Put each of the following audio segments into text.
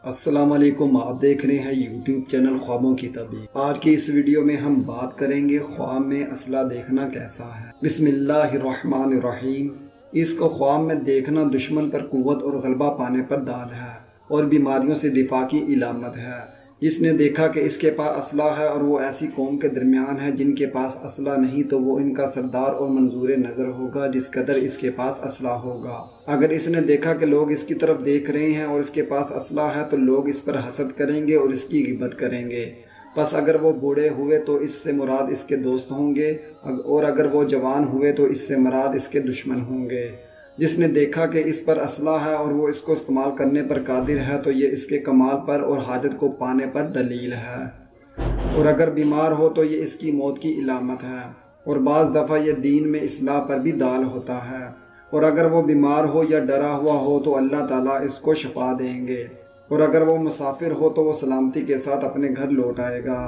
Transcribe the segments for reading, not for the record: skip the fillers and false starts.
السلام علیکم، آپ دیکھ رہے ہیں یوٹیوب چینل خوابوں کی تعبیر۔ آج کی اس ویڈیو میں ہم بات کریں گے خواب میں اصلہ دیکھنا کیسا ہے۔ بسم اللہ الرحمن الرحیم۔ اس کو خواب میں دیکھنا دشمن پر قوت اور غلبہ پانے پر دال ہے اور بیماریوں سے دفاع کی علامت ہے۔ جس نے دیکھا کہ اس کے پاس اسلحہ ہے اور وہ ایسی قوم کے درمیان ہے جن کے پاس اسلحہ نہیں، تو وہ ان کا سردار اور منظور نظر ہوگا جس قدر اس کے پاس اسلحہ ہوگا۔ اگر اس نے دیکھا کہ لوگ اس کی طرف دیکھ رہے ہیں اور اس کے پاس اسلحہ ہے، تو لوگ اس پر حسد کریں گے اور اس کی غیبت کریں گے۔ پس اگر وہ بوڑھے ہوئے تو اس سے مراد اس کے دوست ہوں گے، اور اگر وہ جوان ہوئے تو اس سے مراد اس کے دشمن ہوں گے۔ جس نے دیکھا کہ اس پر اسلحہ ہے اور وہ اس کو استعمال کرنے پر قادر ہے، تو یہ اس کے کمال پر اور حاجت کو پانے پر دلیل ہے، اور اگر بیمار ہو تو یہ اس کی موت کی علامت ہے، اور بعض دفعہ یہ دین میں اصلاح پر بھی دال ہوتا ہے۔ اور اگر وہ بیمار ہو یا ڈرا ہوا ہو تو اللہ تعالیٰ اس کو شفا دیں گے، اور اگر وہ مسافر ہو تو وہ سلامتی کے ساتھ اپنے گھر لوٹ آئے گا۔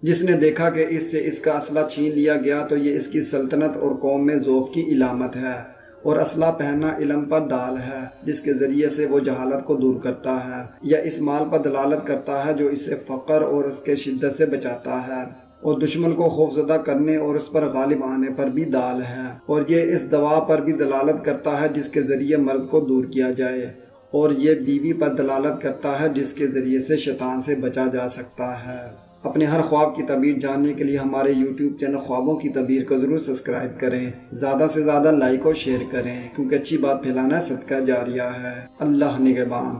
جس نے دیکھا کہ اس سے اس کا اسلحہ چھین لیا گیا، تو یہ اس کی سلطنت اور قوم میں ذوف کی علامت ہے، اور اسلحہ پہننا علم پر دال ہے جس کے ذریعے سے وہ جہالت کو دور کرتا ہے، یا اس مال پر دلالت کرتا ہے جو اسے فقر اور اس کے شدت سے بچاتا ہے، اور دشمن کو خوفزدہ کرنے اور اس پر غالب آنے پر بھی دال ہے، اور یہ اس دوا پر بھی دلالت کرتا ہے جس کے ذریعے مرض کو دور کیا جائے، اور یہ بیوی پر دلالت کرتا ہے جس کے ذریعے سے شیطان سے بچا جا سکتا ہے۔ اپنے ہر خواب کی تعبیر جاننے کے لیے ہمارے یوٹیوب چینل خوابوں کی تعبیر کو ضرور سبسکرائب کریں، زیادہ سے زیادہ لائک اور شیئر کریں، کیونکہ اچھی بات پھیلانا صدقہ جاریہ ہے۔ اللہ نگہبان۔